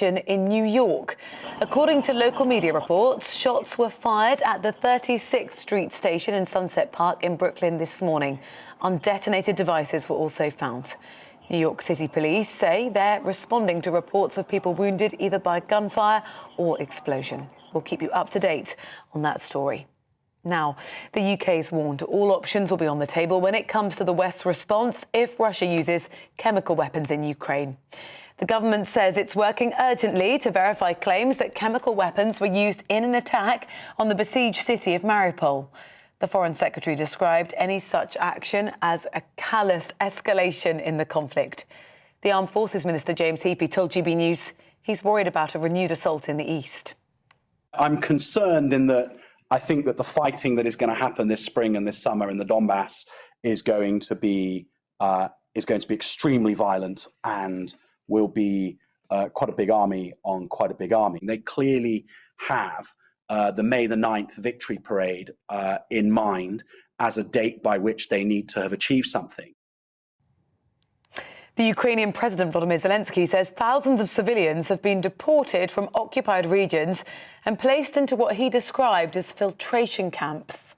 in New York. According to local media reports, shots were fired at the 36th Street station in Sunset Park in Brooklyn this morning. Undetonated devices were also found. New York City police say they're responding to reports of people wounded either by gunfire or explosion. We'll keep you up to date on that story. Now, the UK's warned all options will be on the table when it comes to the West's response if Russia uses chemical weapons in Ukraine. The government says it's working urgently to verify claims that chemical weapons were used in an attack on the besieged city of Mariupol. The Foreign Secretary described any such action as a callous escalation in the conflict. The Armed Forces Minister James Heappey told GB News he's worried about a renewed assault in the east. I'm concerned in that I think that the fighting that is going to happen this spring and this summer in the Donbass is going to be extremely violent and will be quite a big army on quite a big army. They clearly have the May the 9th victory parade in mind as a date by which they need to have achieved something. The Ukrainian President Volodymyr Zelensky says thousands of civilians have been deported from occupied regions and placed into what he described as filtration camps.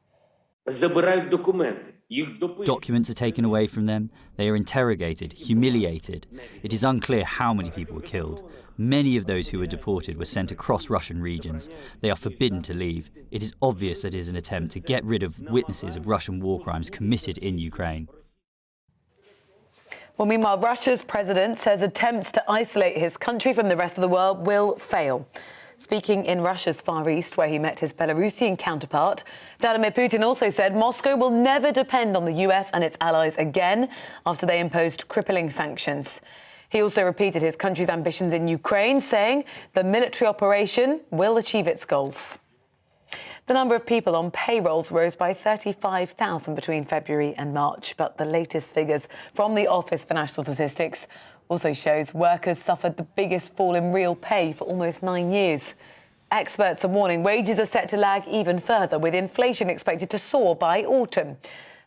Documents are taken away from them, they are interrogated, humiliated. It is unclear how many people were killed. Many of those who were deported were sent across Russian regions. They are forbidden to leave. It is obvious that it is an attempt to get rid of witnesses of Russian war crimes committed in Ukraine. Well, meanwhile, Russia's president says attempts to isolate his country from the rest of the world will fail. Speaking in Russia's Far East, where he met his Belarusian counterpart, Vladimir Putin also said Moscow will never depend on the US and its allies again after they imposed crippling sanctions. He also repeated his country's ambitions in Ukraine, saying the military operation will achieve its goals. The number of people on payrolls rose by 35,000 between February and March, but the latest figures from the Office for National Statistics also shows workers suffered the biggest fall in real pay for almost 9 years. Experts are warning wages are set to lag even further, with inflation expected to soar by autumn.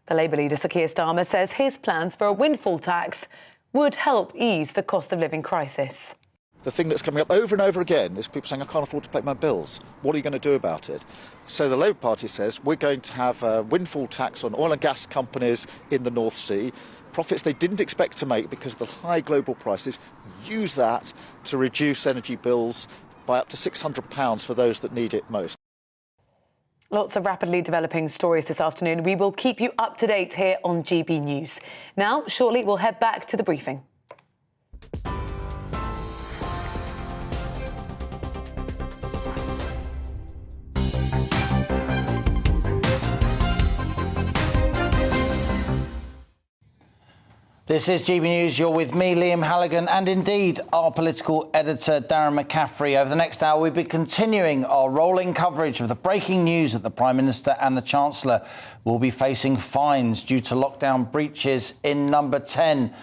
The Labour leader, Sir Keir Starmer, says his plans for a windfall tax would help ease the cost of living crisis. The thing that's coming up over and over again is people saying, I can't afford to pay my bills. What are you going to do about it? So the Labour Party says we're going to have a windfall tax on oil and gas companies in the North Sea, profits they didn't expect to make because of the high global prices, use that to reduce energy bills by up to £600 for those that need it most. Lots of rapidly developing stories this afternoon. We will keep you up to date here on GB News. Now, shortly, we'll head back to the briefing. This is GB News. You're with me, Liam Halligan, and indeed our political editor, Darren McCaffrey. Over the next hour, we'll be continuing our rolling coverage of the breaking news that the Prime Minister and the Chancellor will be facing fines due to lockdown breaches in Number 10.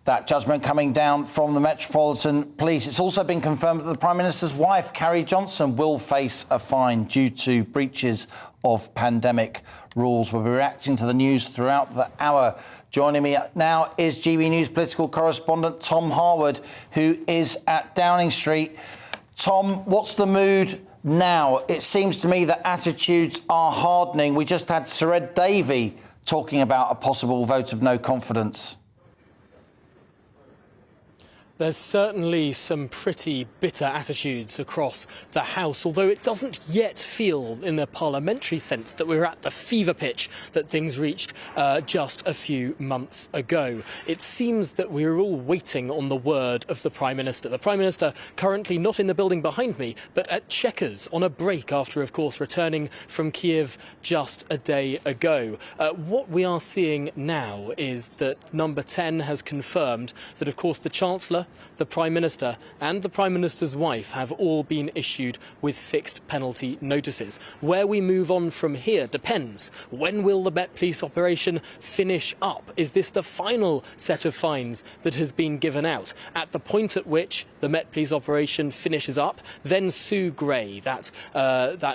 That judgment coming down from the Metropolitan Police. It's also been confirmed that the Prime Minister's wife, Carrie Johnson, will face a fine due to breaches of pandemic rules. We'll be reacting to the news throughout the hour. Joining me now is GB News political correspondent Tom Harwood, who is at Downing Street. Tom, what's the mood now? It seems to me that attitudes are hardening. We just had Sir Ed Davey talking about a possible vote of no confidence. There's certainly some pretty bitter attitudes across the House, although it doesn't yet feel, in the parliamentary sense, that we're at the fever pitch that things reached just a few months ago. It seems that we're all waiting on the word of the Prime Minister. The Prime Minister currently not in the building behind me, but at Chequers on a break after, of course, returning from Kiev just a day ago. What we are seeing now is that Number 10 has confirmed that, of course, the Chancellor, the Prime Minister and the Prime Minister's wife have all been issued with fixed penalty notices. Where we move on from here depends. When will the Met Police operation finish up? Is this the final set of fines that has been given out? At the point at which the Met Police operation finishes up, then Sue Gray, that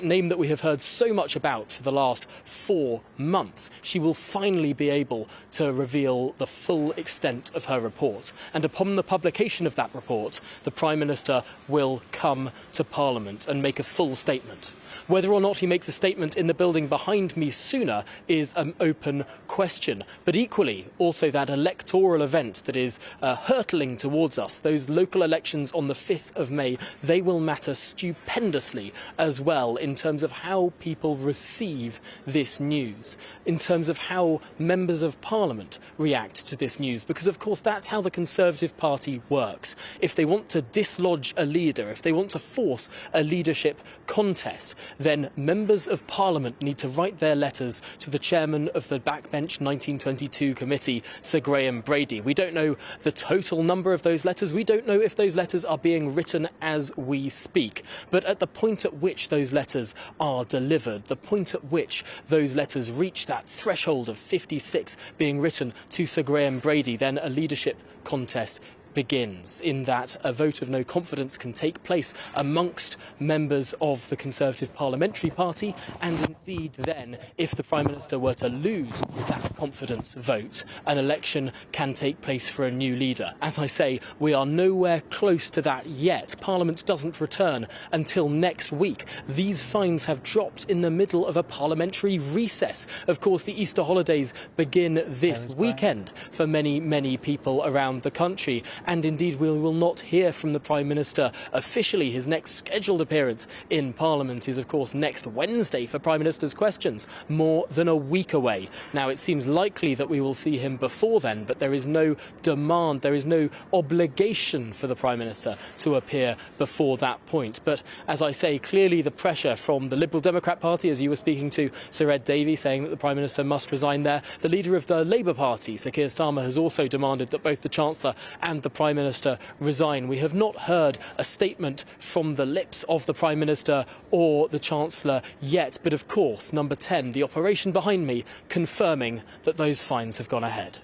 name that we have heard so much about for the last 4 months, she will finally be able to reveal the full extent of her report. And upon the publication publication of that report, the Prime Minister will come to Parliament and make a full statement. Whether or not he makes a statement in the building behind me sooner is an open question. But equally, also that electoral event that is hurtling towards us, those local elections on the 5th of May, they will matter stupendously as well in terms of how people receive this news, in terms of how members of Parliament react to this news, because of course that's how the Conservative Party works. If they want to dislodge a leader, if they want to force a leadership contest, then members of Parliament need to write their letters to the chairman of the Backbench 1922 committee, Sir Graham Brady. We don't know the total number of those letters. We don't know if those letters are being written as we speak. But at the point at which those letters are delivered, the point at which those letters reach that threshold of 56 being written to Sir Graham Brady, then a leadership contest begins, in that a vote of no confidence can take place amongst members of the Conservative Parliamentary Party, and indeed then, if the Prime Minister were to lose that confidence vote, an election can take place for a new leader. As I say, we are nowhere close to that yet. Parliament doesn't return until next week. These fines have dropped in the middle of a parliamentary recess. Of course, the Easter holidays begin this weekend for many, many people around the country. And indeed, we will not hear from the Prime Minister officially. His next scheduled appearance in Parliament is, of course, next Wednesday for Prime Minister's Questions, more than a week away. Now, it seems likely that we will see him before then, but there is no demand, there is no obligation for the Prime Minister to appear before that point. But as I say, clearly the pressure from the Liberal Democrat Party, as you were speaking to Sir Ed Davey, saying that the Prime Minister must resign there. The leader of the Labour Party, Sir Keir Starmer, has also demanded that both the Chancellor and the Prime Minister resign. We have not heard a statement from the lips of the Prime Minister or the Chancellor yet, but of course, number 10, the operation behind me, confirming that those fines have gone ahead.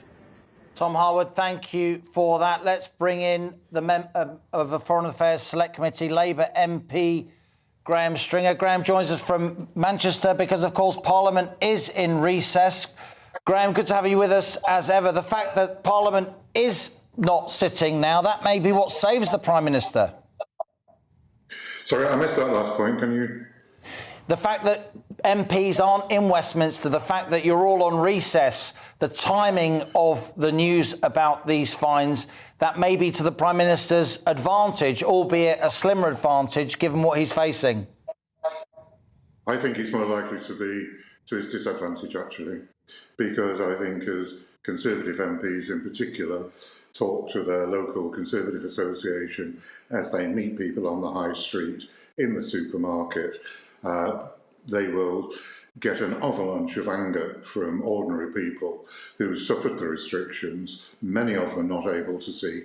Tom Harwood, thank you for that. Let's bring in the member of the Foreign Affairs Select Committee, Labour MP Graham Stringer. Graham joins us from Manchester because, of course, Parliament is in recess. Graham, good to have you with us as ever. The fact that Parliament is not sitting now, that may be what saves the Prime Minister. Sorry, I missed that last point. Can you... The fact that MPs aren't in Westminster, the fact that you're all on recess, the timing of the news about these fines, that may be to the Prime Minister's advantage, albeit a slimmer advantage, given what he's facing. I think it's more likely to be to his disadvantage, actually, because I think as Conservative MPs in particular talk to their local Conservative association as they meet people on the high street, in the supermarket, they will get an avalanche of anger from ordinary people who suffered the restrictions, many of them not able to see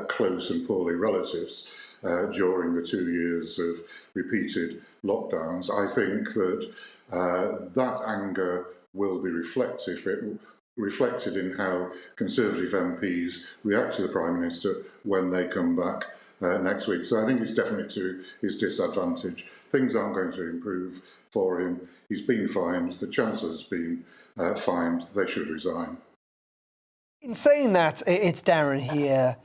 close and poorly relatives during the 2 years of repeated lockdowns. I think that that anger will be reflected in how Conservative MPs react to the Prime Minister when they come back next week. So I think it's definitely to his disadvantage. Things aren't going to improve for him. He's been fined. The Chancellor's been fined. They should resign. In saying that, it's Darren here.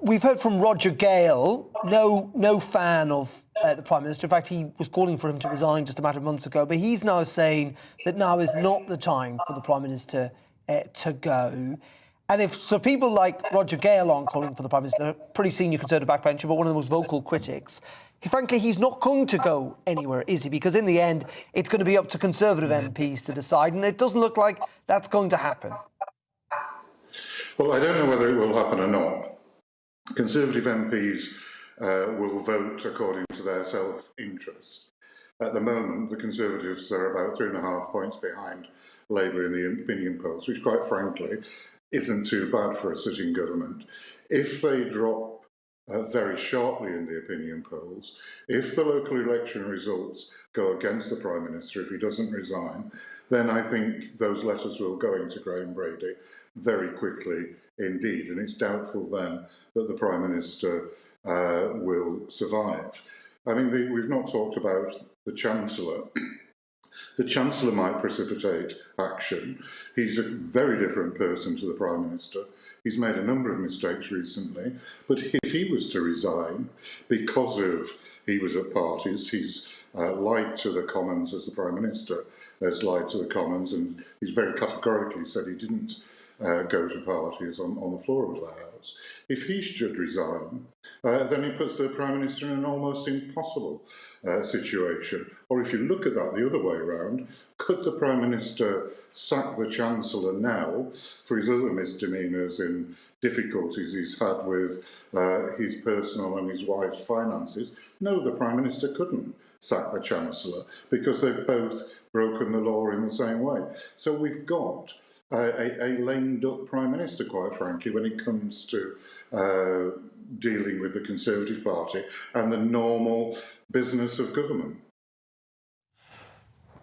We've heard from Roger Gale, no fan of the Prime Minister. In fact, he was calling for him to resign just a matter of months ago. But he's now saying that now is not the time for the Prime Minister to go. And if so, people like Roger Gale aren't calling for the Prime Minister, a pretty senior Conservative backbencher, but one of the most vocal critics. Frankly, he's not going to go anywhere, is he? Because in the end, it's going to be up to Conservative MPs to decide, and it doesn't look like that's going to happen. Well, I don't know whether it will happen or not. Conservative MPs will vote according to their self-interest. At the moment, the Conservatives are about 3.5 points behind Labour in the opinion polls, which, quite frankly, isn't too bad for a sitting government. If they drop very sharply in the opinion polls, if the local election results go against the Prime Minister, if he doesn't resign, then I think those letters will go into Graham Brady very quickly indeed, and it's doubtful then that the Prime Minister will survive. I mean, we've not talked about the Chancellor. The Chancellor might precipitate action. He's a very different person to the Prime Minister. He's made a number of mistakes recently, but if he was to resign because of he was at parties, he's lied to the Commons as the Prime Minister has lied to the Commons, and he's very categorically said he didn't go to parties on the floor of the House. If he should resign, then he puts the Prime Minister in an almost impossible situation. Or if you look at that the other way around, could the Prime Minister sack the Chancellor now for his other misdemeanours and difficulties he's had with his personal and his wife's finances? No, the Prime Minister couldn't sack the Chancellor because they've both broken the law in the same way. So we've got a lame duck Prime Minister, quite frankly, when it comes to dealing with the Conservative Party and the normal business of government.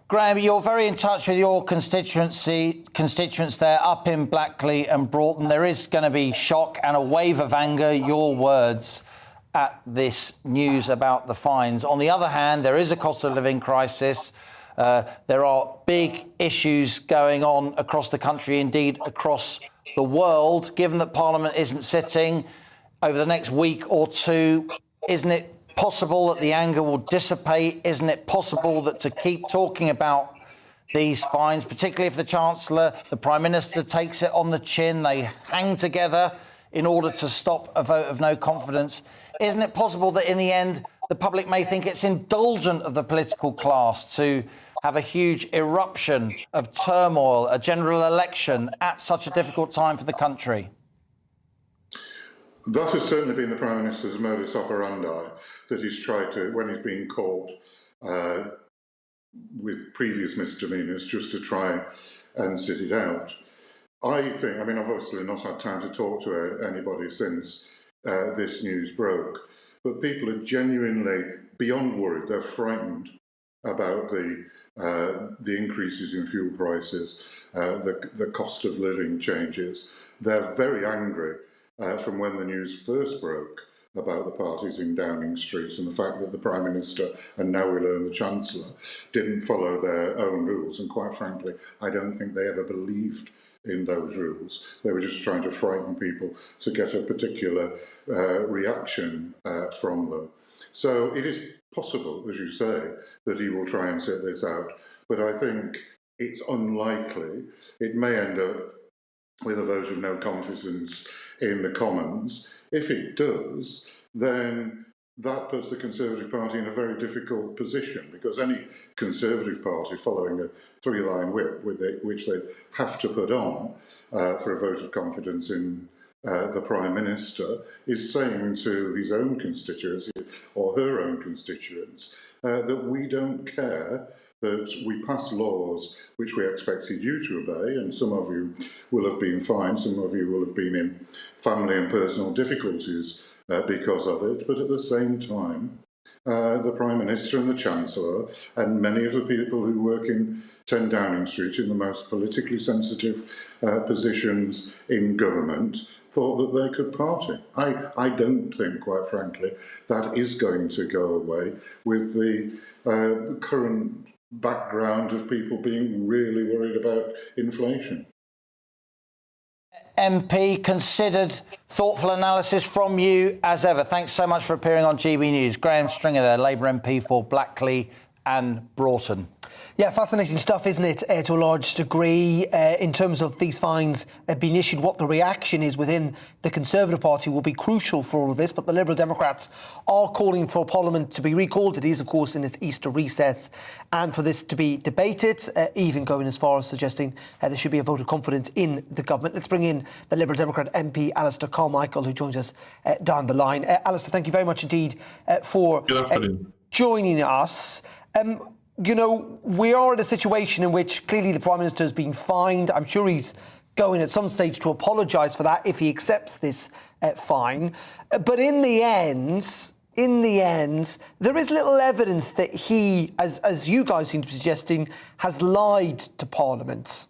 Graham, you're very in touch with your constituents there up in Blackley and Broughton. There is going to be shock and a wave of anger, your words, at this news about the fines. On the other hand, there is a cost of living crisis. There are big issues going on across the country, indeed across the world. Given that Parliament isn't sitting over the next week or two, isn't it possible that the anger will dissipate? Isn't it possible that to keep talking about these fines, particularly if the Chancellor, the Prime Minister takes it on the chin, they hang together in order to stop a vote of no confidence, isn't it possible that in the end the public may think it's indulgent of the political class to have a huge eruption of turmoil, a general election at such a difficult time for the country? That has certainly been the Prime Minister's modus operandi, that he's tried to, when he's been caught with previous misdemeanours, just to try and sit it out. I think, I mean, I've obviously not had time to talk to anybody since this news broke, but people are genuinely beyond worried. They're frightened about the increases in fuel prices, the cost of living changes. They're very angry from when the news first broke about the parties in Downing Street and the fact that the Prime Minister, and now we learn the Chancellor, didn't follow their own rules. And quite frankly, I don't think they ever believed in those rules. They were just trying to frighten people to get a particular reaction from them. So it is possible, as you say, that he will try and sit this out, but I think it's unlikely. It may end up with a vote of no confidence in the Commons. If it does, then that puts the Conservative Party in a very difficult position, because any Conservative Party following a three-line whip, which they have to put on for a vote of confidence in the Prime Minister, is saying to his own constituency or her own constituents that we don't care, that we pass laws which we expected you to obey, and some of you will have been fined, some of you will have been in family and personal difficulties because of it, but at the same time, the Prime Minister and the Chancellor and many of the people who work in 10 Downing Street in the most politically sensitive positions in government thought that they could party. I don't think, quite frankly, that is going to go away with the current background of people being really worried about inflation. MP, considered, thoughtful analysis from you as ever. Thanks so much for appearing on GB News. Graham Stringer there, Labour MP for Blackley and Broughton. Yeah, fascinating stuff, isn't it, to a large degree, in terms of these fines being issued. What the reaction is within the Conservative Party will be crucial for all of this, but the Liberal Democrats are calling for Parliament to be recalled. It is, of course, in its Easter recess, and for this to be debated, even going as far as suggesting there should be a vote of confidence in the government. Let's bring in the Liberal Democrat MP, Alistair Carmichael, who joins us down the line. Alistair, thank you very much indeed for joining us. You know, we are in a situation in which clearly the Prime Minister has been fined. I'm sure he's going at some stage to apologise for that if he accepts this fine. But in the end, there is little evidence that he, as you guys seem to be suggesting, has lied to Parliament.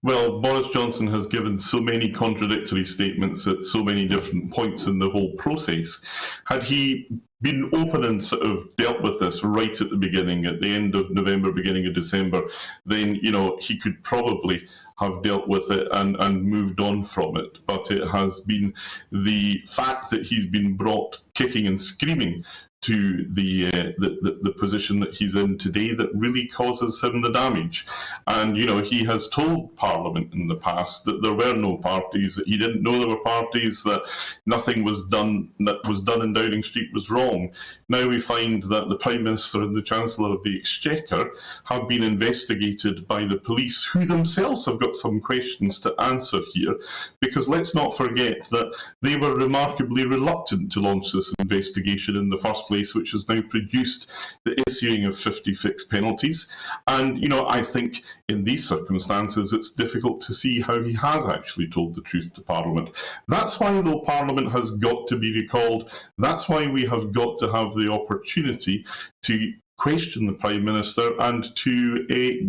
Well, Boris Johnson has given so many contradictory statements at so many different points in the whole process. Had he been open and sort of dealt with this right at the beginning, at the end of November, beginning of December, then, you know, he could probably have dealt with it and moved on from it. But it has been the fact that he's been brought kicking and screaming to the position that he's in today that really causes him the damage. And, you know, he has told Parliament in the past that there were no parties, that he didn't know there were parties, that nothing was done that was done in Downing Street was wrong. Now we find that the Prime Minister and the Chancellor of the Exchequer have been investigated by the police, who themselves have got some questions to answer here, because let's not forget that they were remarkably reluctant to launch this investigation in the first place, which has now produced the issuing of 50 fixed penalties. And, you know, I think in these circumstances, it's difficult to see how he has actually told the truth to Parliament. That's why, though, Parliament has got to be recalled. That's why we have got to have the opportunity to question the Prime Minister and to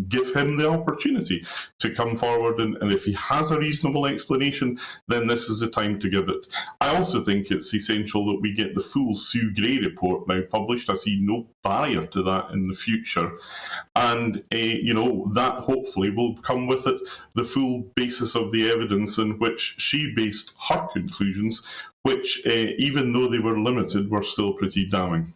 give him the opportunity to come forward, and if he has a reasonable explanation, then this is the time to give it. I also think it's essential that we get the full Sue Gray report now published. I see no barrier to that in the future, and you know, that hopefully will come with it the full basis of the evidence in which she based her conclusions, which even though they were limited, were still pretty damning.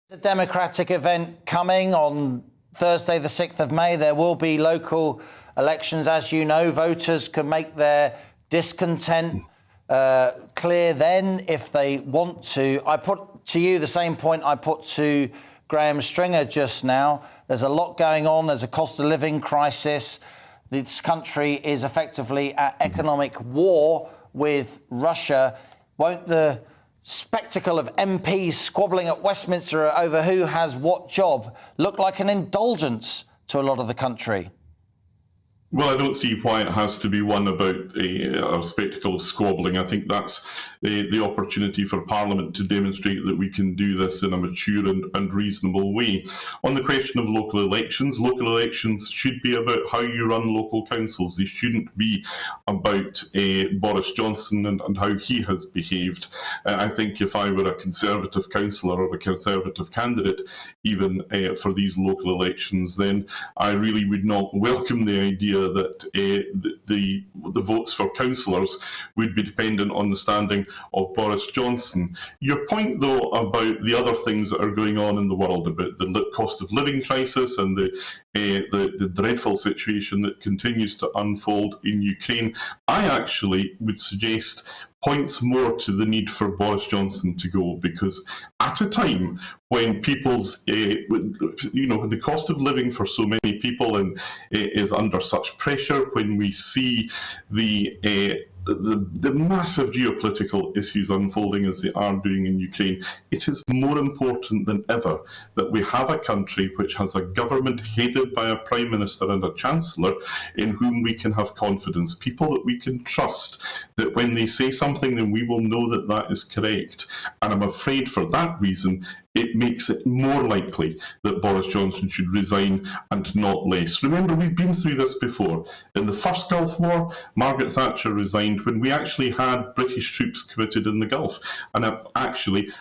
The democratic event coming on Thursday, the 6th of May. There will be local elections, as you know. Voters can make their discontent clear then if they want to. I put to you the same point I put to Graham Stringer just now. There's a lot going on. There's a cost of living crisis. This country is effectively at economic war with Russia. Won't the spectacle of MPs squabbling at Westminster over who has what job look like an indulgence to a lot of the country? Well, I don't see why it has to be one about a spectacle of squabbling. I think that's the opportunity for Parliament to demonstrate that we can do this in a mature and reasonable way. On the question of local elections should be about how you run local councils. They shouldn't be about Boris Johnson and how he has behaved. I think if I were a Conservative councillor or a Conservative candidate, even for these local elections, then I really would not welcome the idea that the votes for councillors would be dependent on the standing of Boris Johnson. Your point, though, about the other things that are going on in the world, about the cost of living crisis and the dreadful situation that continues to unfold in Ukraine, I actually would suggest points more to the need for Boris Johnson to go, because at a time when people's, the cost of living for so many people is under such pressure, when we see the massive geopolitical issues unfolding as they are doing in Ukraine, it is more important than ever that we have a country which has a government headed by a Prime Minister and a Chancellor in whom we can have confidence, people that we can trust, that when they say something then we will know that that is correct. And I'm afraid for that reason it makes it more likely that Boris Johnson should resign and not less. Remember, we've been through this before. In the first Gulf War, Margaret Thatcher resigned when we actually had British troops committed in the Gulf. And actually,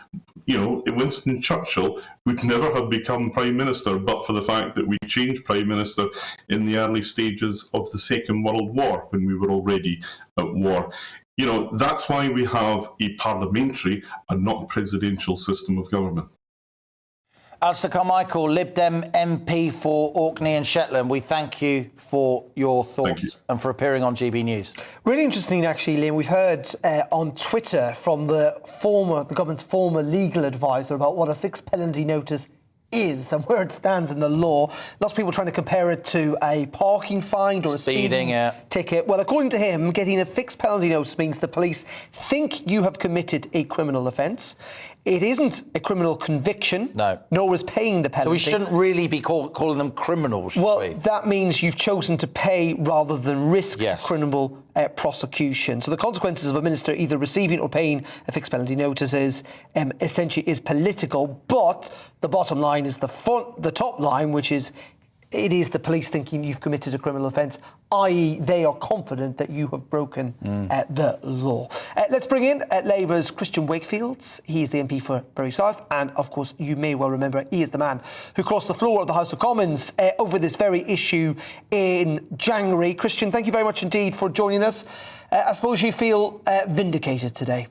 Winston Churchill would never have become Prime Minister but for the fact that we changed Prime Minister in the early stages of the Second World War when we were already at war. That's why we have a parliamentary and not a presidential system of government. Alistair Carmichael, Lib Dem MP for Orkney and Shetland, we thank you for your thoughts and for appearing on GB News. Really interesting, actually, Liam. We've heard on Twitter from the government's former legal advisor about what a fixed penalty notice is and where it stands in the law. Lots of people trying to compare it to a parking fine or a speeding ticket. Well, according to him, getting a fixed penalty notice means the police think you have committed a criminal offence. It isn't a criminal conviction, nor is paying the penalty. So we shouldn't really be calling them criminals, should we? That means you've chosen to pay rather than risk criminal prosecution. So the consequences of a minister either receiving or paying a fixed penalty notice is essentially political, but the bottom line is the top line, which is it is the police thinking you've committed a criminal offence, i.e. they are confident that you have broken the law. Let's bring in Labour's Christian Wakefield. He's the MP for Bury South, and of course you may well remember he is the man who crossed the floor of the House of Commons over this very issue in January. Christian, thank you very much indeed for joining us. I suppose you feel vindicated today.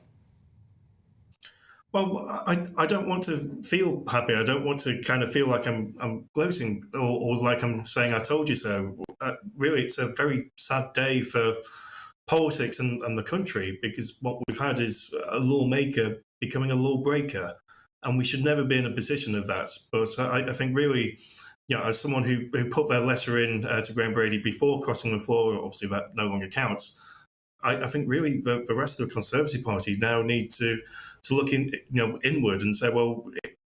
Well, I don't want to feel happy. I don't want to kind of feel like I'm gloating or like I'm saying I told you so. Really, it's a very sad day for politics and the country, because what we've had is a lawmaker becoming a lawbreaker, and we should never be in a position of that. But I think really, as someone who put their letter in to Graham Brady before crossing the floor, obviously that no longer counts. I think really the rest of the Conservative Party now need to look inward and say, well,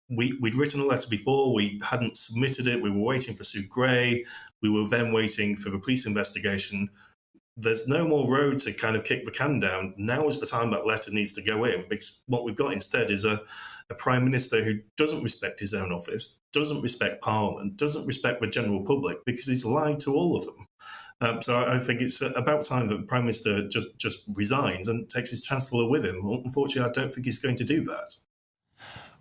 we'd written a letter before, we hadn't submitted it, we were waiting for Sue Gray, we were then waiting for the police investigation. There's no more road to kind of kick the can down. Now is the time that letter needs to go in, because what we've got instead is a Prime Minister who doesn't respect his own office, doesn't respect Parliament, doesn't respect the general public, because he's lied to all of them. So I think it's about time that the Prime Minister just resigns and takes his Chancellor with him. Unfortunately, I don't think he's going to do that.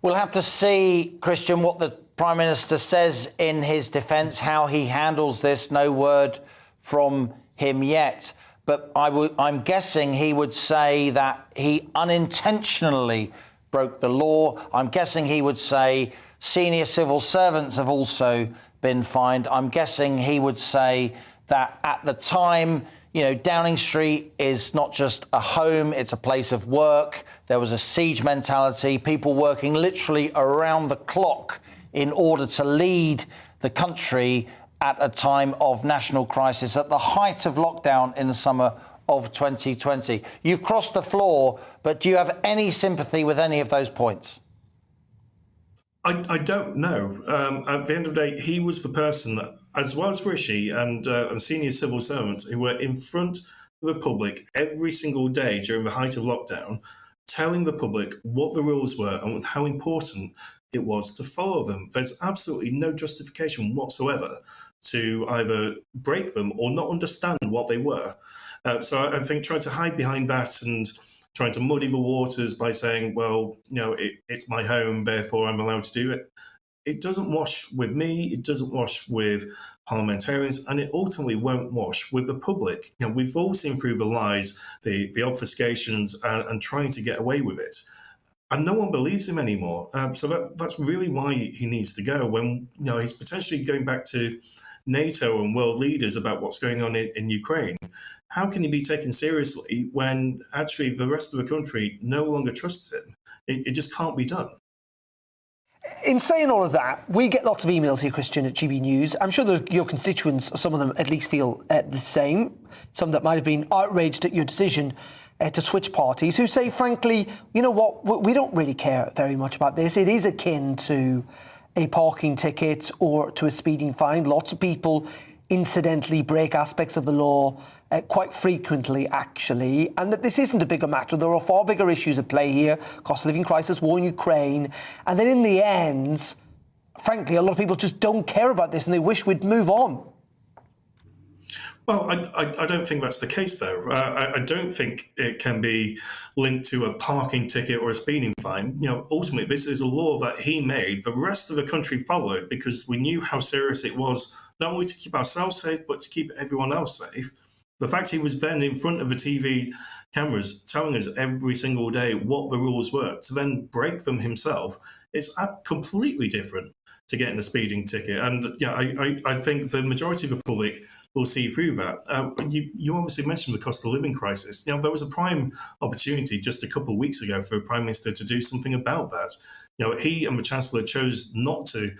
We'll have to see, Christian, what the Prime Minister says in his defence, how he handles this. No word from him yet. But I'm guessing he would say that he unintentionally broke the law. I'm guessing he would say senior civil servants have also been fined. I'm guessing he would say that at the time, Downing Street is not just a home, it's a place of work. There was a siege mentality, people working literally around the clock in order to lead the country at a time of national crisis, at the height of lockdown in the summer of 2020. You've crossed the floor, but do you have any sympathy with any of those points? I don't know. At the end of the day, he was the person that, as well as Rishi and senior civil servants who were in front of the public every single day during the height of lockdown, telling the public what the rules were and how important it was to follow them. There's absolutely no justification whatsoever to either break them or not understand what they were. So I think trying to hide behind that and trying to muddy the waters by saying, well, it's my home, therefore I'm allowed to do it. It doesn't wash with me, it doesn't wash with parliamentarians, and it ultimately won't wash with the public. We've all seen through the lies, the obfuscations, and trying to get away with it. And no one believes him anymore. So that's really why he needs to go, when he's potentially going back to NATO and world leaders about what's going on in Ukraine. How can he be taken seriously when actually the rest of the country no longer trusts him? It just can't be done. In saying all of that, we get lots of emails here, Christian, at GB News. I'm sure that your constituents, some of them at least, feel the same. Some that might have been outraged at your decision to switch parties, who say, frankly, you know what, we don't really care very much about this. It is akin to a parking ticket or to a speeding fine. Lots of people incidentally break aspects of the law quite frequently, actually, and that this isn't a bigger matter. There are far bigger issues at play here: cost of living crisis, war in Ukraine, and then in the end, frankly, a lot of people just don't care about this and they wish we'd move on. Well, I don't think that's the case, though. I don't think it can be linked to a parking ticket or a speeding fine. Ultimately, this is a law that he made. The rest of the country followed because we knew how serious it was, not only to keep ourselves safe, but to keep everyone else safe. The fact he was then in front of the TV cameras telling us every single day what the rules were, to then break them himself, is completely different to getting a speeding ticket. And I think the majority of the public will see through that. You obviously mentioned the cost of living crisis. There was a prime opportunity just a couple of weeks ago for a Prime Minister to do something about that. He and the Chancellor chose not to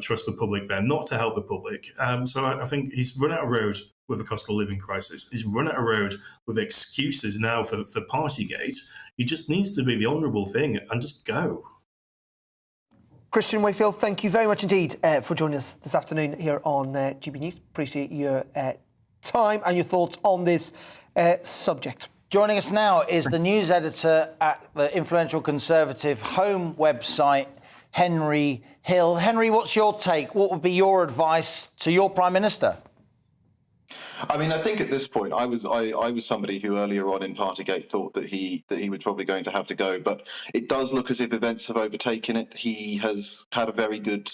trust the public there, not to help the public. So I think he's run out of road with the cost of living crisis. He's run out of road with excuses now for Partygate. He just needs to be the honourable thing and just go. Christian Wakefield, thank you very much indeed for joining us this afternoon here on GB News. Appreciate your time and your thoughts on this subject. Joining us now is the news editor at the influential Conservative home website, Henry Hill. Henry, what's your take? What would be your advice to your Prime Minister? I mean, I think at this point, I was somebody who earlier on in Partygate thought that he was probably going to have to go, but it does look as if events have overtaken it. He has had a very good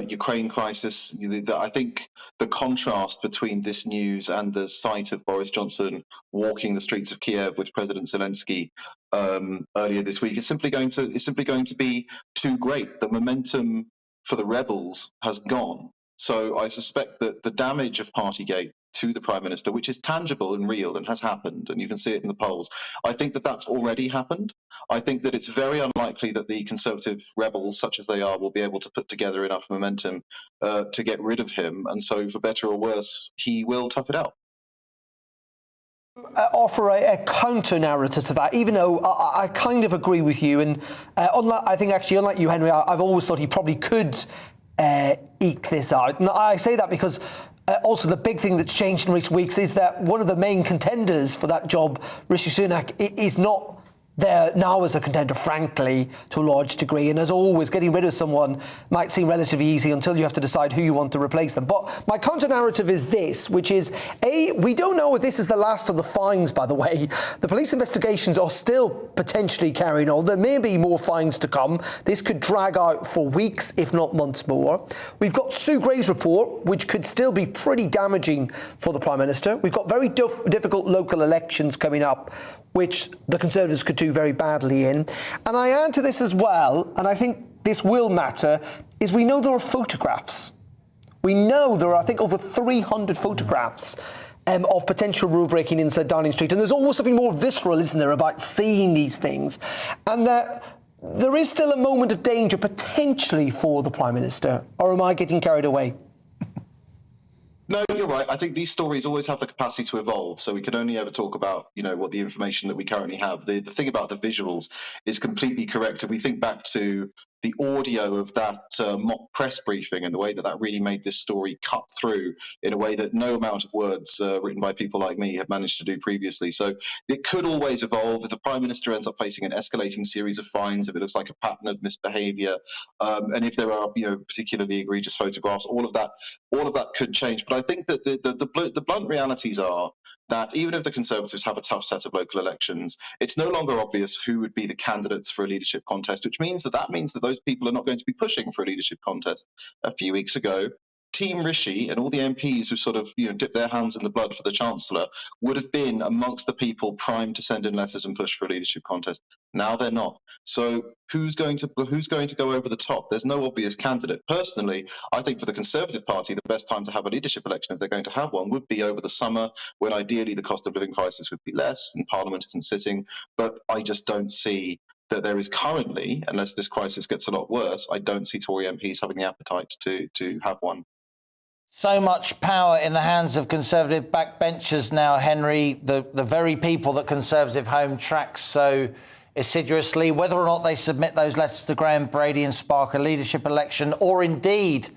Ukraine crisis. I think the contrast between this news and the sight of Boris Johnson walking the streets of Kiev with President Zelensky earlier this week is simply going to be too great. The momentum for the rebels has gone. So I suspect that the damage of Partygate to the Prime Minister, which is tangible and real and has happened, and you can see it in the polls, I think that that's already happened. I think that it's very unlikely that the Conservative rebels, such as they are, will be able to put together enough momentum to get rid of him. And so, for better or worse, he will tough it out. Offer a counter narrative to that, even though I kind of agree with you. And unlike you, Henry, I've always thought he probably could eke this out. And I say that because also the big thing that's changed in recent weeks is that one of the main contenders for that job, Rishi Sunak, is not there now as a contender, frankly, to a large degree. And as always, getting rid of someone might seem relatively easy until you have to decide who you want to replace them. But my counter-narrative is this, which is, we don't know if this is the last of the fines, by the way. The police investigations are still potentially carrying on. There may be more fines to come. This could drag out for weeks, if not months more. We've got Sue Gray's report, which could still be pretty damaging for the Prime Minister. We've got very difficult local elections coming up, which the Conservatives could do very badly in. And I add to this as well, and I think this will matter, is we know there are photographs. We know there are, I think, over 300 photographs of potential rule-breaking inside Downing Street. And there's almost something more visceral, isn't there, about seeing these things. And that there is still a moment of danger potentially for the Prime Minister. Or am I getting carried away? No, you're right. I think these stories always have the capacity to evolve. So we can only ever talk about, what the information that we currently have. The thing about the visuals is completely correct. If we think back to the audio of that mock press briefing and the way that really made this story cut through in a way that no amount of words written by people like me have managed to do previously. So it could always evolve. If the Prime Minister ends up facing an escalating series of fines, if it looks like a pattern of misbehaviour, and if there are particularly egregious photographs, all of that could change. But I think that the blunt realities are that even if the Conservatives have a tough set of local elections, it's no longer obvious who would be the candidates for a leadership contest, which means that those people are not going to be pushing for a leadership contest. A few weeks ago, Team Rishi and all the MPs who sort of dipped their hands in the blood for the Chancellor would have been amongst the people primed to send in letters and push for a leadership contest. Now they're not. So who's going to go over the top? There's no obvious candidate. Personally, I think for the Conservative Party, the best time to have a leadership election, if they're going to have one, would be over the summer, when ideally the cost of living crisis would be less and Parliament isn't sitting. But I just don't see that there is currently, unless this crisis gets a lot worse, I don't see Tory MPs having the appetite to have one. So much power in the hands of Conservative backbenchers now, Henry, the very people that Conservative Home tracks so assiduously, whether or not they submit those letters to Graham Brady and spark a leadership election, or indeed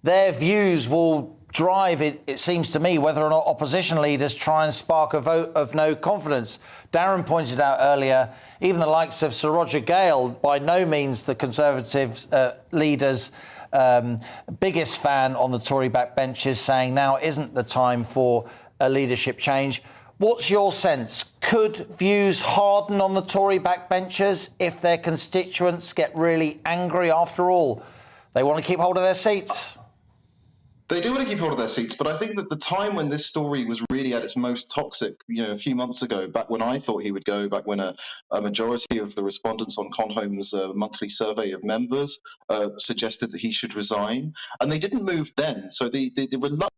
their views will drive, it seems to me, whether or not opposition leaders try and spark a vote of no confidence. Darren pointed out earlier, even the likes of Sir Roger Gale, by no means the Conservative leaders' biggest fan on the Tory backbenches, saying now isn't the time for a leadership change. What's your sense? Could views harden on the Tory backbenchers if their constituents get really angry? After all, they want to keep hold of their seats. They do want to keep hold of their seats, but I think that the time when this story was really at its most toxic, a few months ago, back when I thought he would go, back when a majority of the respondents on Conhome's monthly survey of members suggested that he should resign, and they didn't move then. So the reluctance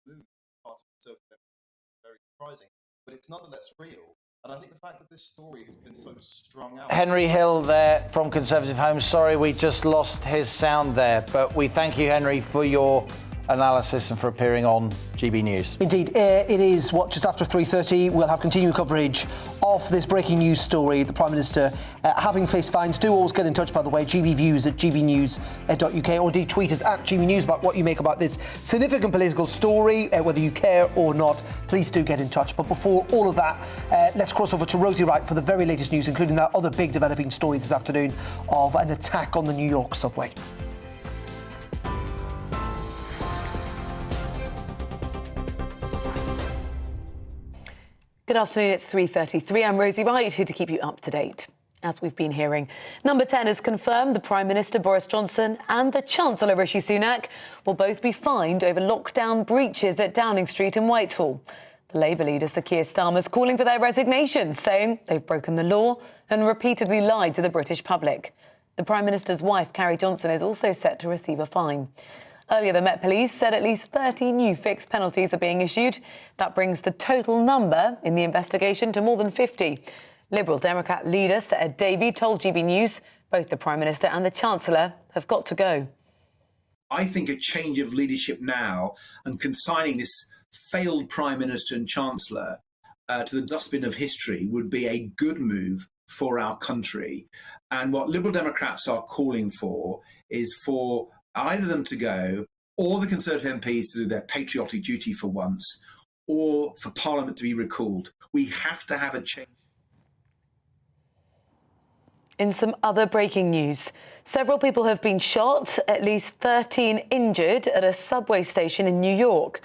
to move part of the Conservative is very surprising, but it's nonetheless real. And I think the fact that this story has been so strung out... Henry Hill there from Conservative Home. Sorry, we just lost his sound there, but we thank you, Henry, for your analysis and for appearing on GB News. Indeed, it is just after 3:30. We'll have continuing coverage of this breaking news story, the Prime Minister having faced fines. Do always get in touch, by the way, gbviews at gbnews.uk, or indeed tweet us at GB News about what you make about this significant political story, whether you care or not. Please do get in touch. But before all of that, let's cross over to Rosie Wright for the very latest news, including that other big developing story this afternoon of an attack on the New York subway. Good afternoon, it's 3:33. I'm Rosie Wright, here to keep you up to date. As we've been hearing, Number 10 has confirmed the Prime Minister Boris Johnson and the Chancellor Rishi Sunak will both be fined over lockdown breaches at Downing Street in Whitehall. The Labour leader, Sir Keir Starmer's calling for their resignation, saying they've broken the law and repeatedly lied to the British public. The Prime Minister's wife, Carrie Johnson, is also set to receive a fine. Earlier, the Met Police said at least 30 new fixed penalties are being issued. That brings the total number in the investigation to more than 50. Liberal Democrat leader Sir Ed Davey told GBNews both the Prime Minister and the Chancellor have got to go. I think a change of leadership now and consigning this failed Prime Minister and Chancellor to the dustbin of history would be a good move for our country. And what Liberal Democrats are calling for is for either them to go, or the Conservative MPs to do their patriotic duty for once, or for Parliament to be recalled. We have to have a change. In some other breaking news, several people have been shot, at least 13 injured at a subway station in New York.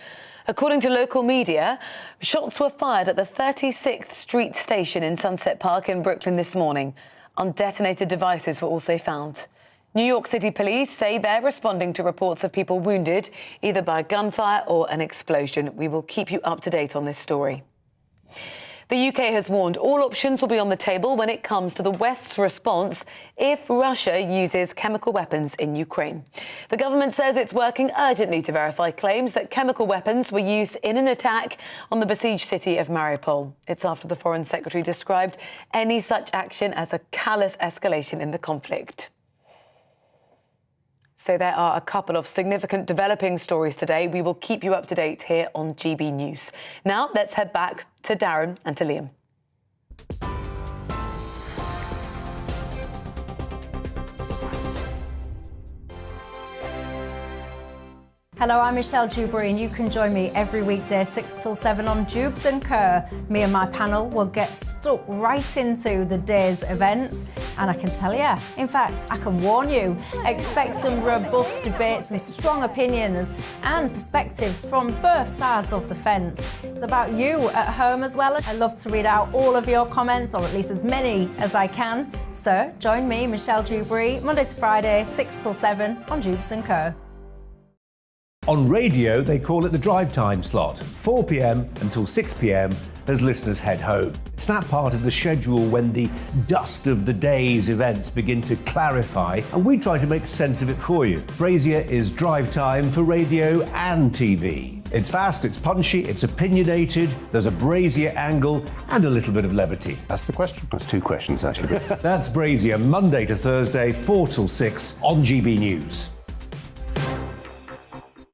According to local media, shots were fired at the 36th Street station in Sunset Park in Brooklyn this morning. Undetonated devices were also found. New York City police say they're responding to reports of people wounded, either by gunfire or an explosion. We will keep you up to date on this story. The UK has warned all options will be on the table when it comes to the West's response if Russia uses chemical weapons in Ukraine. The government says it's working urgently to verify claims that chemical weapons were used in an attack on the besieged city of Mariupol. It's after the Foreign Secretary described any such action as a callous escalation in the conflict. So there are a couple of significant developing stories today. We will keep you up to date here on GB News. Now, let's head back to Darren and to Liam. Hello, I'm Michelle Dewberry, and you can join me every weekday 6 till 7 on Jubes and Kerr. Me and my panel will get stuck right into the day's events, and I can tell you, in fact, I can warn you, expect some robust debate, some strong opinions and perspectives from both sides of the fence. It's about you at home as well. I love to read out all of your comments, or at least as many as I can. So join me, Michelle Dewberry, Monday to Friday, 6 till 7 on Jubes and Kerr. On radio, they call it the drive time slot, 4 p.m. until 6 p.m. as listeners head home. It's that part of the schedule when the dust of the day's events begin to clarify, and we try to make sense of it for you. Brazier is drive time for radio and TV. It's fast, it's punchy, it's opinionated, there's a Brazier angle and a little bit of levity. That's the question. That's two questions, actually. That's Brazier, Monday to Thursday, 4 till 6 on GB News.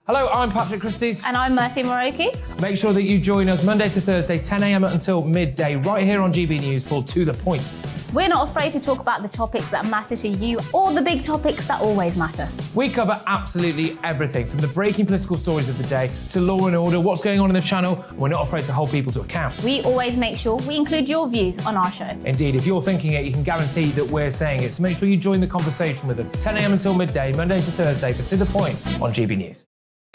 Hello, I'm Patrick Christie's. And I'm Mercy Moroki. Make sure that you join us Monday to Thursday, 10 a.m. until midday, right here on GB News for To The Point. We're not afraid to talk about the topics that matter to you or the big topics that always matter. We cover absolutely everything, from the breaking political stories of the day to law and order, what's going on in the channel. We're not afraid to hold people to account. We always make sure we include your views on our show. Indeed, if you're thinking it, you can guarantee that we're saying it. So make sure you join the conversation with us, 10 a.m. until midday, Monday to Thursday for To The Point on GB News.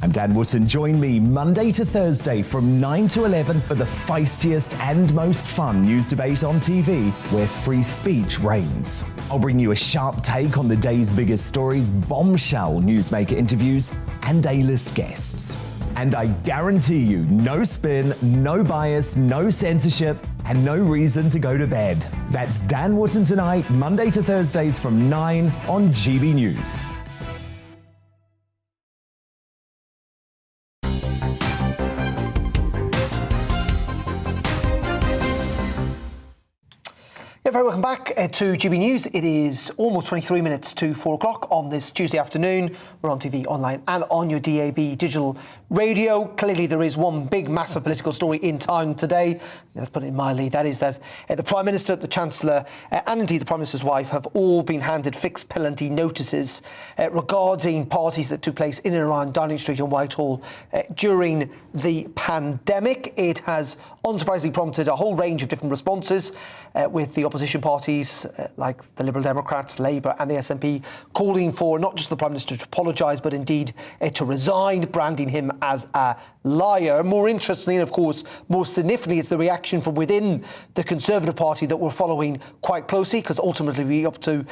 I'm Dan Wootton. Join me Monday to Thursday from 9 to 11 for the feistiest and most fun news debate on TV, where free speech reigns. I'll bring you a sharp take on the day's biggest stories, bombshell newsmaker interviews, and A-list guests. And I guarantee you, no spin, no bias, no censorship, and no reason to go to bed. That's Dan Wootton tonight, Monday to Thursdays from 9 on GB News. Yeah, very welcome back to GB News. It is almost 23 minutes to 4 o'clock on this Tuesday afternoon. We're on TV, online and on your DAB digital radio. Clearly there is one big, massive political story in town today. Let's put it mildly. That is that the Prime Minister, the Chancellor and indeed the Prime Minister's wife have all been handed fixed penalty notices regarding parties that took place in and around Downing Street and Whitehall during the pandemic. It has unsurprisingly prompted a whole range of different responses, with the opposition opposition parties like the Liberal Democrats, Labour and the SNP calling for not just the Prime Minister to apologise, but indeed to resign, branding him as a liar. More interestingly, and of course, more significantly, is the reaction from within the Conservative Party that we're following quite closely, because ultimately we're up to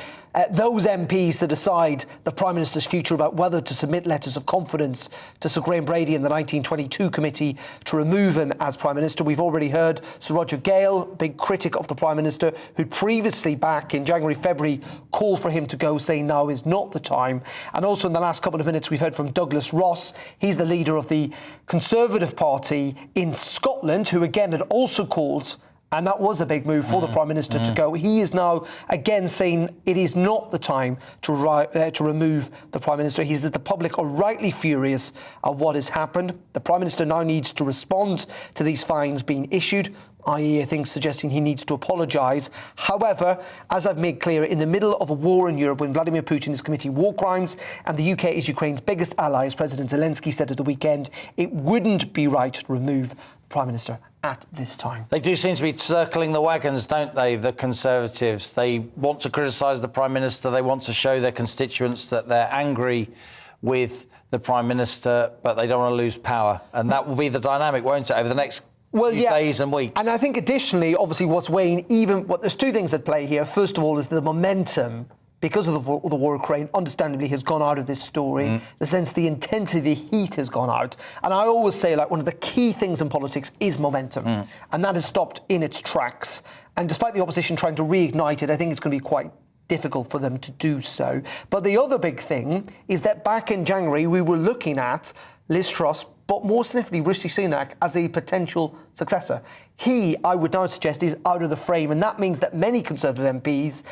those MPs to decide the Prime Minister's future about whether to submit letters of confidence to Sir Graham Brady and the 1922 committee to remove him as Prime Minister. We've already heard Sir Roger Gale, big critic of the Prime Minister, who'd previously back in January, February, called for him to go, saying now is not the time. And also in the last couple of minutes, we've heard from Douglas Ross. He's the leader of the Conservative Party in Scotland, who again had also called, and that was a big move for the Prime Minister to go. He is now again saying it is not the time to remove the Prime Minister. He says the public are rightly furious at what has happened. The Prime Minister now needs to respond to these fines being issued, i.e. I think suggesting he needs to apologise. However, as I've made clear, in the middle of a war in Europe when Vladimir Putin is committing war crimes and the UK is Ukraine's biggest ally, as President Zelensky said at the weekend, it wouldn't be right to remove the Prime Minister at this time. They do seem to be circling the wagons, don't they, the Conservatives? They want to criticise the Prime Minister. They want to show their constituents that they're angry with the Prime Minister, but they don't want to lose power. And that will be the dynamic, won't it, over the next few days and weeks? And I think additionally, obviously, what's weighing there's two things at play here. First of all is the momentum, because of the war in Ukraine, understandably, has gone out of this story. In the sense the intensity, the heat has gone out. And I always say, like, one of the key things in politics is momentum. And that has stopped in its tracks. And despite the opposition trying to reignite it, I think it's going to be quite difficult for them to do so. But the other big thing is that back in January, we were looking at Liz Truss, but more significantly, Rishi Sunak as a potential successor. He, I would now suggest, is out of the frame, and that means that many Conservative MPs,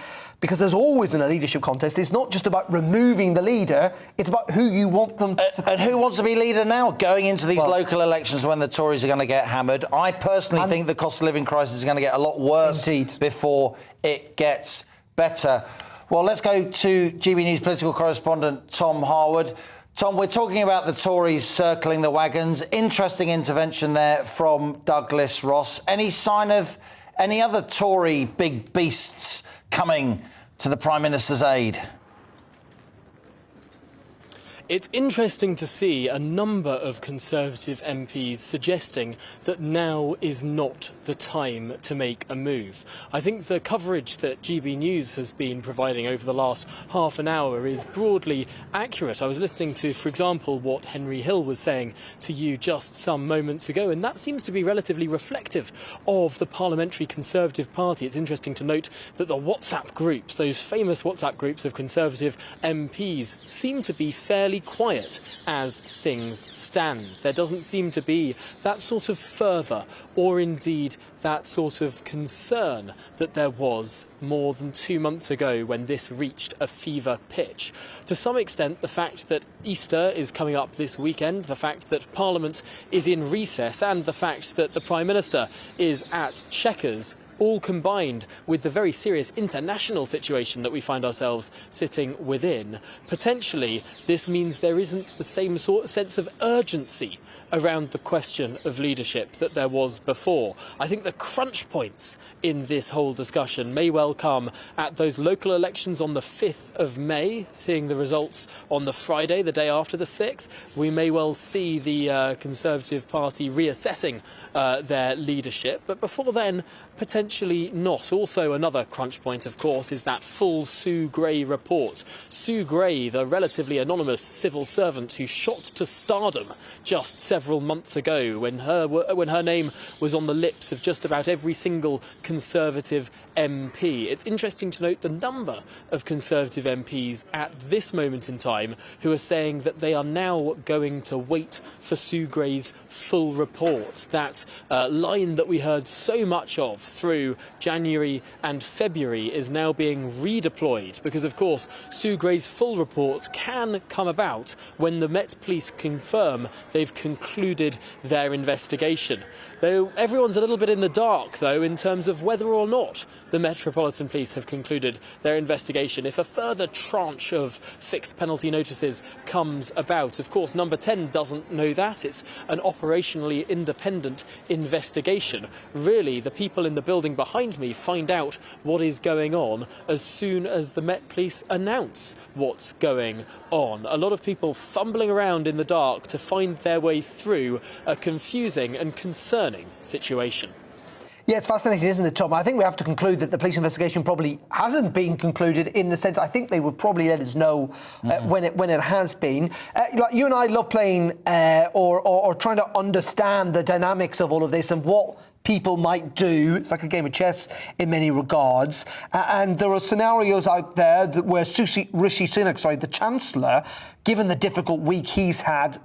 because there's always in a leadership contest, it's not just about removing the leader, it's about who you want them to... And who wants to be leader now, going into these local elections when the Tories are going to get hammered? I personally think the cost of living crisis is going to get a lot worse before it gets better. Well, let's go to GB News political correspondent Tom Harwood. Tom, we're talking about the Tories circling the wagons. Interesting intervention there from Douglas Ross. Any sign of any other Tory big beasts coming to the Prime Minister's aid? It's interesting to see a number of Conservative MPs suggesting that now is not the time to make a move. I think the coverage that GB News has been providing over the last half an hour is broadly accurate. I was listening to, for example, what Henry Hill was saying to you just some moments ago, and that seems to be relatively reflective of the Parliamentary Conservative Party. It's interesting to note that the WhatsApp groups, those famous WhatsApp groups of Conservative MPs, seem to be fairly quiet as things stand. There doesn't seem to be that sort of fervour or indeed that sort of concern that there was more than 2 months ago when this reached a fever pitch. To some extent, the fact that Easter is coming up this weekend, the fact that Parliament is in recess, and the fact that the Prime Minister is at Chequers, all combined with the very serious international situation that we find ourselves sitting within. Potentially, this means there isn't the same sort of sense of urgency around the question of leadership that there was before. I think the crunch points in this whole discussion may well come at those local elections on the 5th of May, seeing the results on the Friday, the day after the 6th. We may well see the Conservative Party reassessing their leadership, but before then, potentially not. Also, another crunch point, of course, is that full Sue Gray report. Sue Gray, the relatively anonymous civil servant who shot to stardom just several months ago when her name was on the lips of just about every single Conservative MP. It's interesting to note the number of Conservative MPs at this moment in time who are saying that they are now going to wait for Sue Gray's full report. That line that we heard so much of through January and February is now being redeployed because, of course, Sue Gray's full report can come about when the Met Police confirm they've concluded their investigation. Though everyone's a little bit in the dark, though, in terms of whether or not the Metropolitan Police have concluded their investigation. If a further tranche of fixed penalty notices comes about, of course, Number 10 doesn't know that. It's an operationally independent investigation. Really, the people in in the building behind me find out what is going on as soon as the Met Police announce what's going on. A lot of people fumbling around in the dark to find their way through a confusing and concerning situation. Yeah, it's fascinating, isn't it, Tom? I think we have to conclude that the police investigation probably hasn't been concluded, in the sense I think they would probably let us know when it has been. Like you and I love playing or trying to understand the dynamics of all of this and what people might do. It's like a game of chess in many regards. And there are scenarios out there where Rishi Sunak, the Chancellor, given the difficult week he's had,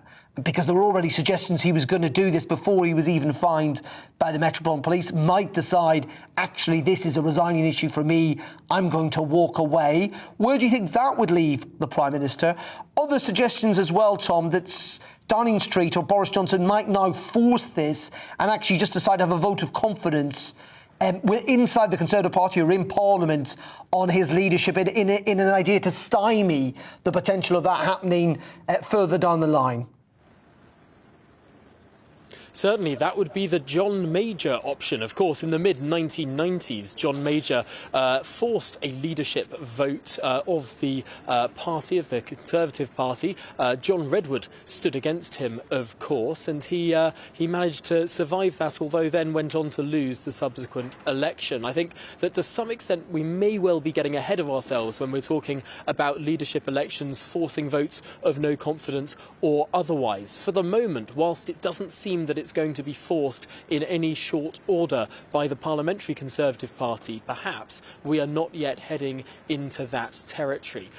because there were already suggestions he was going to do this before he was even fined by the Metropolitan Police, might decide, actually, this is a resigning issue for me, I'm going to walk away. Where do you think that would leave the Prime Minister? Other suggestions as well, Tom, that Downing Street or Boris Johnson might now force this and actually just decide to have a vote of confidence inside the Conservative Party or in Parliament on his leadership in an idea to stymie the potential of that happening further down the line. Certainly, that would be the John Major option. Of course, in the mid-1990s, John Major forced a leadership vote of the party, of the Conservative Party. John Redwood stood against him, of course, and he managed to survive that, although then went on to lose the subsequent election. I think that to some extent we may well be getting ahead of ourselves when we're talking about leadership elections forcing votes of no confidence or otherwise. For the moment, whilst it doesn't seem that it's going to be forced in any short order by the Parliamentary Conservative Party, perhaps we are not yet heading into that territory.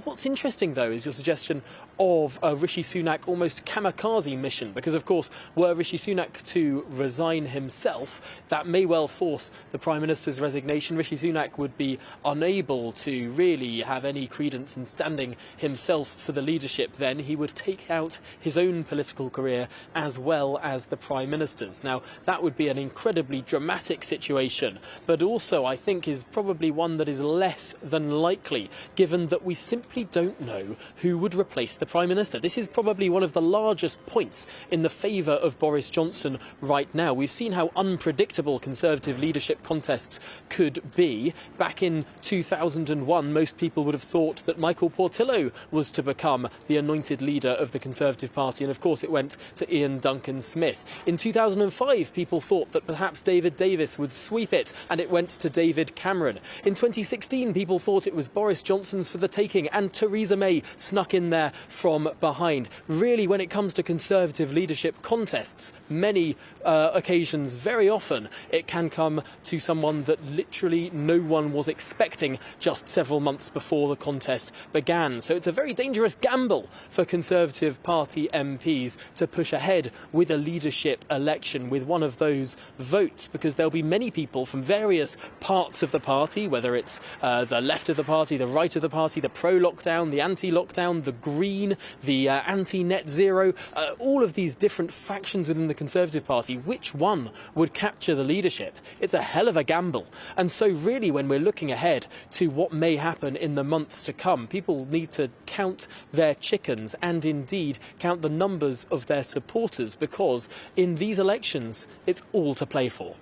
What's interesting, though, is your suggestion of a Rishi Sunak almost kamikaze mission, because, of course, were Rishi Sunak to resign himself, that may well force the Prime Minister's resignation. Rishi Sunak would be unable to really have any credence in standing himself for the leadership. Then he would take out his own political career as well as the Prime Minister's. Now, that would be an incredibly dramatic situation, but also I think is probably one that is less than likely, given that we simply don't know who would replace the Prime Minister. This is probably one of the largest points in the favour of Boris Johnson right now. We've seen how unpredictable Conservative leadership contests could be. Back in 2001, most people would have thought that Michael Portillo was to become the anointed leader of the Conservative Party, and of course it went to Ian Duncan Smith. In 2005, people thought that perhaps David Davis would sweep it, and it went to David Cameron. In 2016, people thought it was Boris Johnson's for the taking, and Theresa May snuck in there from behind. Really, when it comes to Conservative leadership contests, many occasions, very often, it can come to someone that literally no one was expecting just several months before the contest began. So it's a very dangerous gamble for Conservative Party MPs to push ahead with a leadership election with one of those votes, because there'll be many people from various parts of the party, whether it's the left of the party, the right of the party, the pro-lockdown, the anti-lockdown, the Green, the anti-net zero, all of these different factions within the Conservative Party. Which one would capture the leadership? It's a hell of a gamble. And so really, when we're looking ahead to what may happen in the months to come, people need to count their chickens and indeed count the numbers of their supporters, because in these elections, it's all to play for.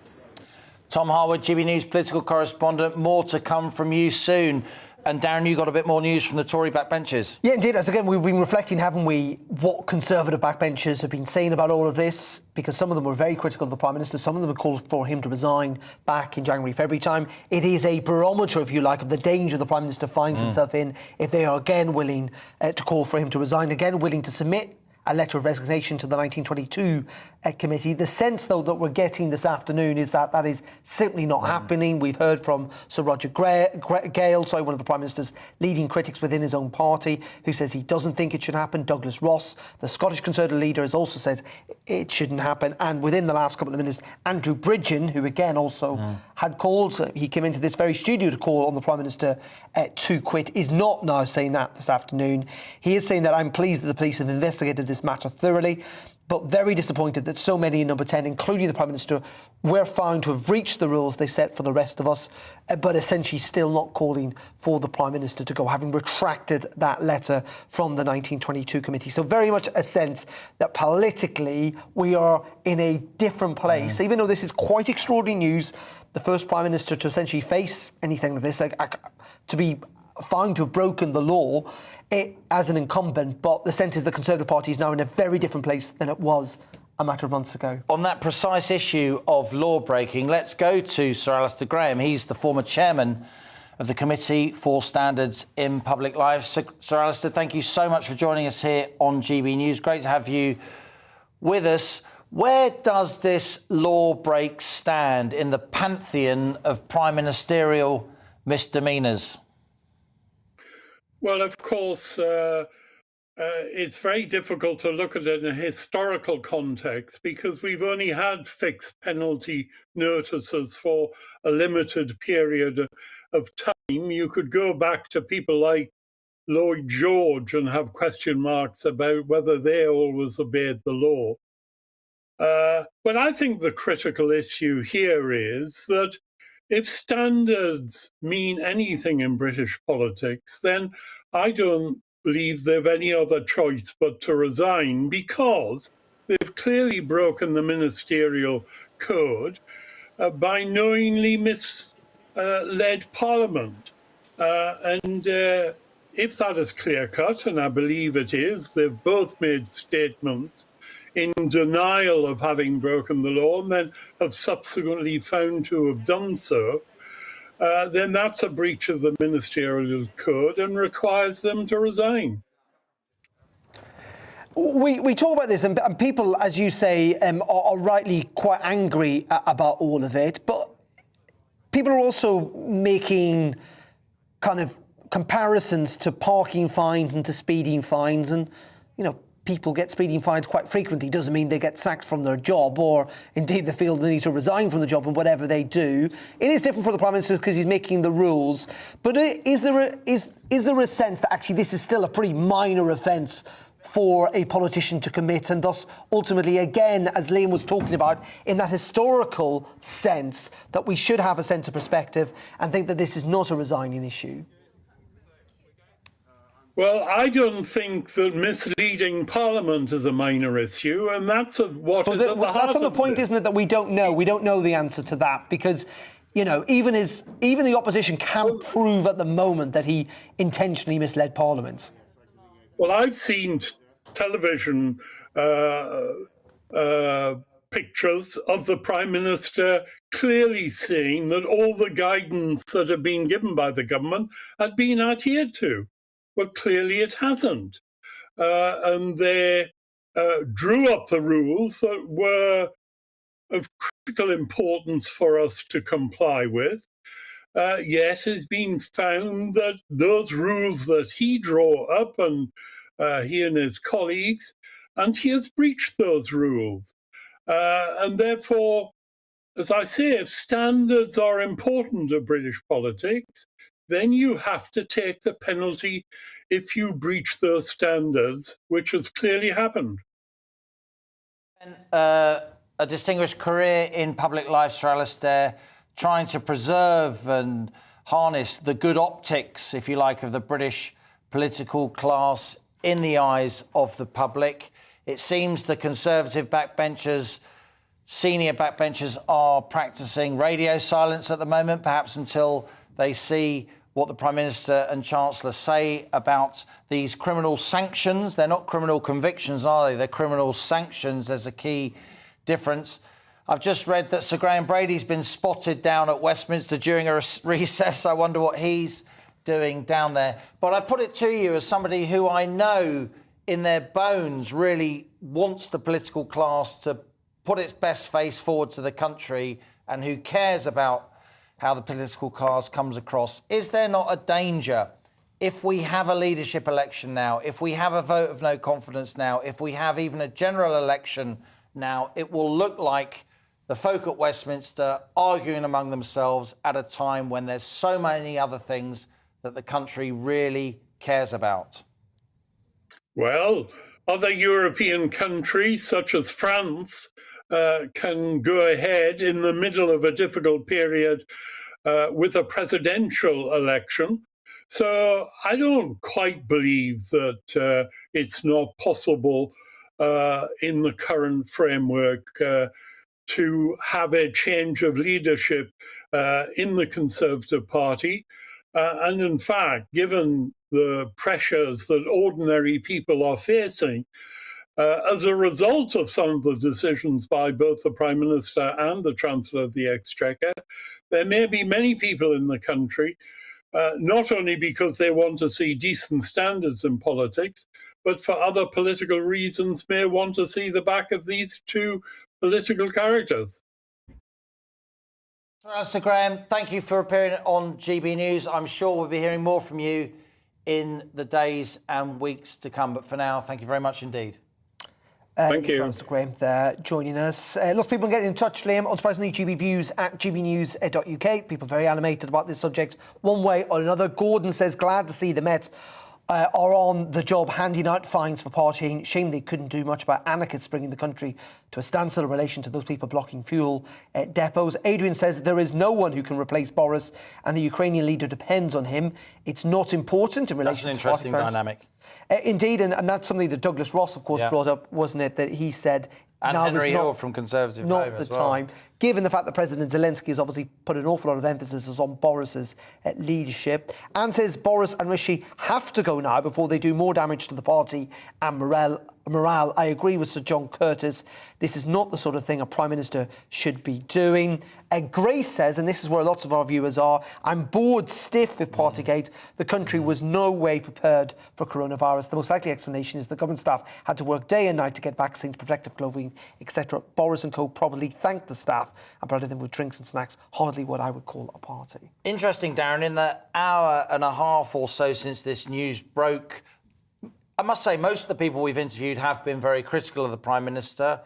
Tom Harwood, GBNews political correspondent. More to come from you soon. And Darren, you got a bit more news from the Tory backbenchers. Yeah, indeed. As again, we've been reflecting, haven't we, what Conservative backbenchers have been saying about all of this, because some of them were very critical of the Prime Minister. Some of them have called for him to resign back in January, February time. It is a barometer, if you like, of the danger the Prime Minister finds himself in if they are again willing to call for him to resign, again willing to submit a letter of resignation to the 1922 committee. The sense, though, that we're getting this afternoon is that that is simply not happening. We've heard from Sir Roger Gale, one of the Prime Minister's leading critics within his own party, who says he doesn't think it should happen. Douglas Ross, the Scottish Conservative leader, has also said it shouldn't happen. And within the last couple of minutes, Andrew Bridgen, who again also had called, he came into this very studio to call on the Prime Minister to quit, is not now saying that this afternoon. He is saying that I'm pleased that the police have investigated this matter thoroughly. but very disappointed that so many in number 10, including the Prime Minister, were found to have breached the rules they set for the rest of us, but essentially still not calling for the Prime Minister to go, having retracted that letter from the 1922 committee. So very much a sense that politically we are in a different place, even though this is quite extraordinary news, the first Prime Minister to essentially face anything like this, to be found to have broken the law as an incumbent, but the sense is the Conservative Party is now in a very different place than it was a matter of months ago. On that precise issue of law breaking, let's go to Sir Alistair Graham. He's the former chairman of the Committee for Standards in Public Life. Sir Alistair, thank you so much for joining us here on GB News. Great to have you with us. Where does this law break stand in the pantheon of prime ministerial misdemeanours? Well, of course, it's very difficult to look at it in a historical context because we've only had fixed penalty notices for a limited period of time. You could go back to people like Lloyd George and have question marks about whether they always obeyed the law. But I think the critical issue here is that if standards mean anything in British politics, then I don't believe they've any other choice but to resign because they've clearly broken the ministerial code by knowingly misled Parliament. If that is clear-cut, and I believe it is, they've both made statements in denial of having broken the law and then have subsequently found to have done so, then that's a breach of the ministerial code and requires them to resign. We talk about this, and people, as you say, are rightly quite angry about all of it, but people are also making kind of comparisons to parking fines and to speeding fines, and, you know, people get speeding fines quite frequently. Doesn't mean they get sacked from their job, or indeed they feel they need to resign from the job, and whatever they do. It is different for the Prime Minister because he's making the rules. But is there a sense that actually this is still a pretty minor offence for a politician to commit, and thus ultimately, again, as Liam was talking about, in that historical sense, that we should have a sense of perspective and think that this is not a resigning issue? Well, I don't think that misleading Parliament is a minor issue, and that's what is at the heart That's on the point, it. isn't it, that we don't know. We don't know the answer to that because, you know, even the opposition can't prove at the moment that he intentionally misled Parliament. Well, I've seen television pictures of the Prime Minister clearly saying that all the guidance that had been given by the government had been adhered to. Well, clearly it hasn't. And they drew up the rules that were of critical importance for us to comply with. Yet it's been found that those rules that he drew up, and he and his colleagues, and he has breached those rules. And therefore, as I say, if standards are important to British politics, then you have to take the penalty if you breach those standards, which has clearly happened. A distinguished career in public life, Sir Alistair, trying to preserve and harness the good optics, if you like, of the British political class in the eyes of the public. It seems the Conservative backbenchers, senior backbenchers, are practising radio silence at the moment, perhaps until they see what the Prime Minister and Chancellor say about these criminal sanctions. They're not criminal convictions, are they? They're criminal sanctions. There's a key difference. I've just read that Sir Graham Brady's been spotted down at Westminster during a recess. I wonder what he's doing down there. But I put it to you as somebody who I know in their bones really wants the political class to put its best face forward to the country and who cares about how the political class comes across. Is there not a danger if we have a leadership election now, if we have a vote of no confidence now, if we have even a general election now, it will look like the folk at Westminster arguing among themselves at a time when there's so many other things that the country really cares about? Well, Other European countries, such as France, can go ahead in the middle of a difficult period with a presidential election. So I don't quite believe that it's not possible in the current framework to have a change of leadership in the Conservative Party. And in fact, given the pressures that ordinary people are facing, as a result of some of the decisions by both the Prime Minister and the Chancellor of the Exchequer, there may be many people in the country, not only because they want to see decent standards in politics, but for other political reasons may want to see the back of these two political characters. Mr. Graham, thank you for appearing on GB News. I'm sure we'll be hearing more from you in the days and weeks to come. But for now, thank you very much indeed. Thank you. Mr. Graham there joining us. Lots of people getting in touch, Liam. Unsurprisingly, GBviews at gbnews.uk. People very animated about this subject one way or another. Gordon says, glad to see the Met are on the job handing out fines for partying. Shame they couldn't do much about anarchists bringing the country to a standstill in relation to those people blocking fuel depots. Adrian says there is no one who can replace Boris and the Ukrainian leader depends on him. It's not important in relation to That's an interesting dynamic. Indeed, and that's something that Douglas Ross, of course, brought up, wasn't it? That he said... And now Henry is Hill from Conservative not Home the as well. time, given the fact that President Zelensky has obviously put an awful lot of emphasis on Boris's leadership, and says Boris and Rishi have to go now before they do more damage to the party and morale. I agree with Sir John Curtis. This is not the sort of thing a Prime Minister should be doing. Grace says, and this is where lots of our viewers are, I'm bored stiff with Partygate. The country was no way prepared for coronavirus. The most likely explanation is the government staff had to work day and night to get vaccines, protective clothing, etc. Boris and co probably thanked the staff and provided them with drinks and snacks. Hardly what I would call a party. Interesting, Darren, in the hour and a half or so since this news broke, I must say most of the people we've interviewed have been very critical of the Prime Minister.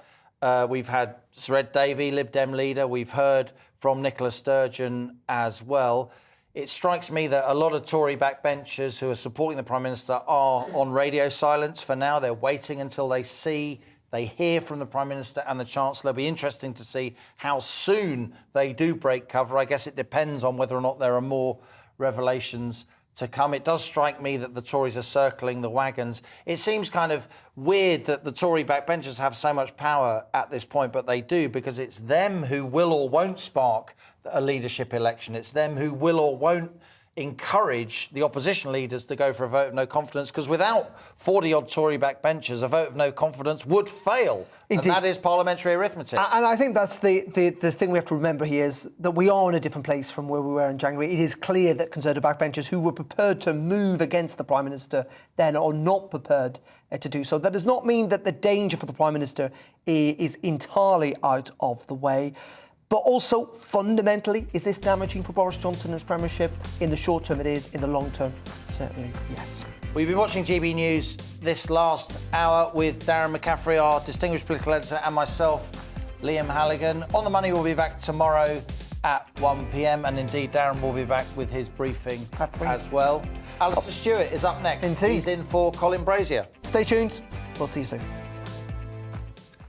We've had Sir Ed Davey, Lib Dem leader. We've heard from Nicola Sturgeon as well. It strikes me that a lot of Tory backbenchers who are supporting the Prime Minister are on radio silence for now. They're waiting until they hear from the Prime Minister and the Chancellor. It'll be interesting to see how soon they do break cover. I guess it depends on whether or not there are more revelations to come. It does strike me that the Tories are circling the wagons. It seems kind of weird that the Tory backbenchers have so much power at this point, but they do, because it's them who will or won't spark a leadership election. It's them who will or won't encourage the opposition leaders to go for a vote of no confidence, because without 40-odd Tory backbenchers, a vote of no confidence would fail. Indeed. And that is parliamentary arithmetic. And I think that's the thing we have to remember here is that we are in a different place from where we were in January. It is clear that Conservative backbenchers who were prepared to move against the Prime Minister then are not prepared to do so. That does not mean that the danger for the Prime Minister is entirely out of the way. But also, fundamentally, is this damaging for Boris Johnson and his premiership? In the short term, it is. In the long term, certainly, yes. We've been watching GB News this last hour with Darren McCaffrey, our distinguished political editor, and myself, Liam Halligan. On the Money will be back tomorrow at 1 p.m. And indeed, Darren will be back with his briefing as well. Alistair Stewart is up next. Indeed. He's in for Colin Brazier. Stay tuned. We'll see you soon.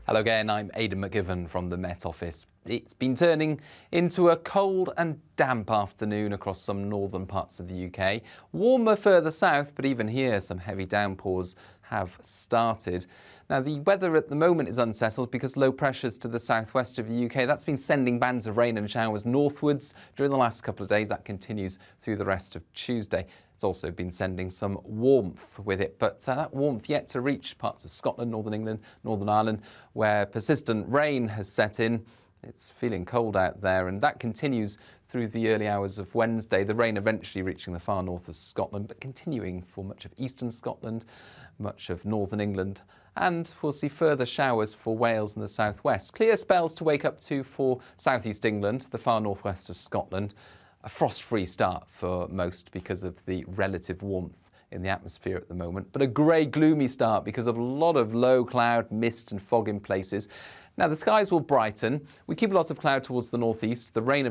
Hello again, I'm Aidan McGivern from the Met Office. It's been turning into a cold and damp afternoon across some northern parts of the UK. Warmer further south, but even here some heavy downpours have started. Now, the weather at the moment is unsettled because low pressures to the southwest of the UK. That's been sending bands of rain and showers northwards during the last couple of days. That continues through the rest of Tuesday. It's also been sending some warmth with it, but that warmth yet to reach parts of Scotland, Northern England, Northern Ireland, where persistent rain has set in. It's feeling cold out there, and that continues through the early hours of Wednesday. The rain eventually reaching the far north of Scotland, but continuing for much of eastern Scotland, much of Northern England, and we'll see further showers for Wales and the southwest. Clear spells to wake up to for southeast England, the far northwest of Scotland. A frost-free start for most because of the relative warmth in the atmosphere at the moment, but a grey, gloomy start because of a lot of low cloud, mist and fog in places. Now, the skies will brighten. We keep a lot of cloud towards the northeast. The rain